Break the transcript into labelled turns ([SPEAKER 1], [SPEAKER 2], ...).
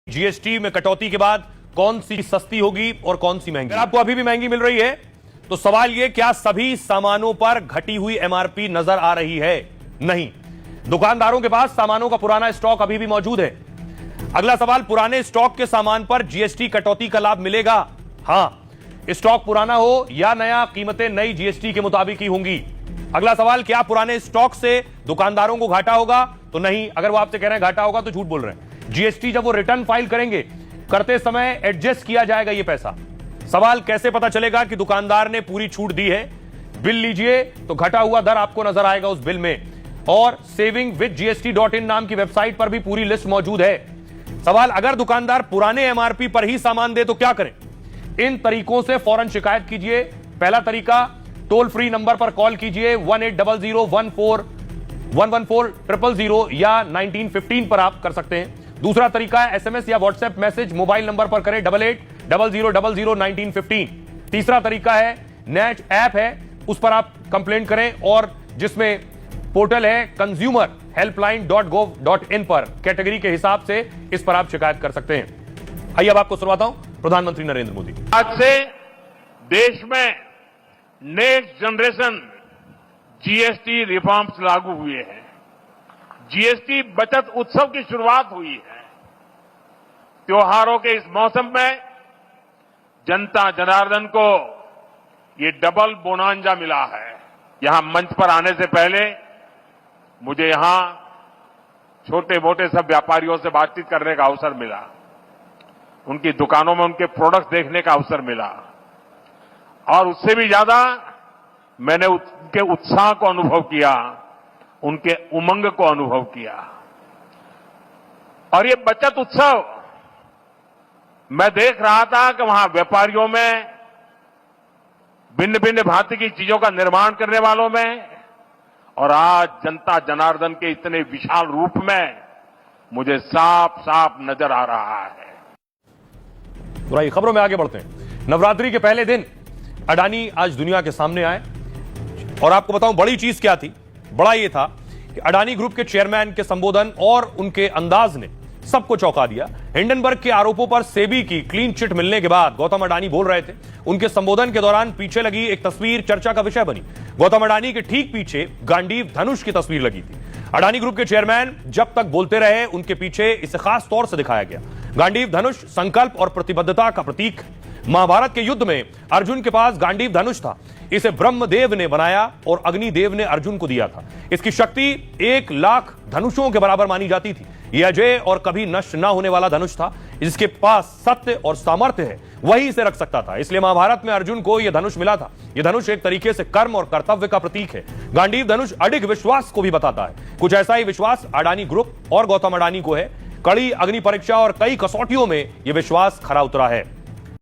[SPEAKER 1] GST में कटौती के बाद कौन सी सस्ती होगी और कौन सी महंगी? अगर आपको अभी भी महंगी मिल रही है तो सवाल यह, क्या सभी सामानों पर घटी हुई एमआरपी नजर आ रही है? नहीं। दुकानदारों के पास सामानों का पुराना स्टॉक अभी भी मौजूद है। अगला सवाल, पुराने स्टॉक के सामान पर जीएसटी कटौती का लाभ मिलेगा? हां। स्टॉक पुराना हो या नया, कीमतें नई जीएसटी के मुताबिक ही होंगी। अगला सवाल, क्या पुराने स्टॉक से दुकानदारों को घाटा होगा? तो नहीं। अगर वो आपसे कह रहे हैं घाटा होगा तो झूठ बोल रहे हैं। जीएसटी जब वो रिटर्न फाइल करेंगे, करते समय एडजस्ट किया जाएगा ये पैसा। सवाल, कैसे पता चलेगा कि दुकानदार ने पूरी छूट दी है? बिल लीजिए तो घटा हुआ दर आपको नजर आएगा उस बिल में, और savingwithgst.in नाम की वेबसाइट पर भी पूरी लिस्ट मौजूद है। सवाल, अगर दुकानदार पुराने एमआरपी पर ही सामान दे तो क्या करें? इन तरीकों से फौरन शिकायत कीजिए। पहला तरीका, टोल फ्री नंबर पर कॉल कीजिए 1800-114-114-000 या 1915 पर आप कर सकते हैं। दूसरा तरीका है एसएमएस या व्हाट्सएप मैसेज मोबाइल नंबर पर करें 8800001915। तीसरा तरीका है नेट ऐप है, उस पर आप कंप्लेंट करें, और जिसमें पोर्टल है consumerhelpline.gov.in पर कैटेगरी के हिसाब से इस पर आप शिकायत कर सकते हैं। आइए अब आपको सुनवाता हूं प्रधानमंत्री नरेंद्र मोदी।
[SPEAKER 2] आज से देश में नेक्स्ट जनरेशन जीएसटी रिफॉर्म्स लागू हुए हैं। जीएसटी बचत उत्सव की शुरुआत हुई है। त्योहारों के इस मौसम में जनता जनार्दन को ये डबल बोनांजा मिला है। यहां मंच पर आने से पहले मुझे यहां छोटे मोटे सब व्यापारियों से बातचीत करने का अवसर मिला, उनकी दुकानों में उनके प्रोडक्ट्स देखने का अवसर मिला, और उससे भी ज्यादा मैंने उनके उत्साह को अनुभव किया, उनके उमंग को अनुभव किया। और ये बचत उत्सव मैं देख रहा था कि वहां व्यापारियों में, भिन्न भिन्न भांति की चीजों का निर्माण करने वालों में, और आज जनता जनार्दन के इतने विशाल रूप में मुझे साफ साफ नजर आ रहा है।
[SPEAKER 1] तो आइए खबरों में आगे बढ़ते हैं। नवरात्रि के पहले दिन अडानी आज दुनिया के सामने आए, और आपको बताऊं बड़ी चीज क्या थी। बड़ा ये था कि अडानी ग्रुप के चेयरमैन के संबोधन और उनके अंदाज ने सबको चौंका दिया। हिंडनबर्ग के आरोपों पर सेबी की क्लीन चिट मिलने के बाद गौतम अडानी बोल रहे थे। उनके संबोधन के दौरान पीछे लगी एक तस्वीर चर्चा का विषय बनी। गौतम अडानी के ठीक पीछे गांडीव धनुष की तस्वीर लगी थी। अडानी ग्रुप के चेयरमैन जब तक बोलते रहे, उनके पीछे इसे खास तौर से दिखाया गया। गांडीव धनुष संकल्प और प्रतिबद्धता का प्रतीक है। महाभारत के युद्ध में अर्जुन के पास गांडीव धनुष था। इसे ब्रह्मदेव ने बनाया और अग्निदेव ने अर्जुन को दिया था। इसकी शक्ति 1,00,000 धनुषों के बराबर मानी जाती थी। यह अजय और कभी नष्ट न होने वाला धनुष था। जिसके पास सत्य और सामर्थ्य है वही इसे रख सकता था। इसलिए महाभारत में अर्जुन को यह धनुष मिला था। यह धनुष एक तरीके से कर्म और कर्तव्य का प्रतीक है। गांडीव धनुष अडिग विश्वास को भी बताता है। कुछ ऐसा ही विश्वास अडानी ग्रुप और गौतम अडानी को है। कड़ी अग्नि परीक्षा और कई कसौटियों में यह विश्वास खरा उतरा है।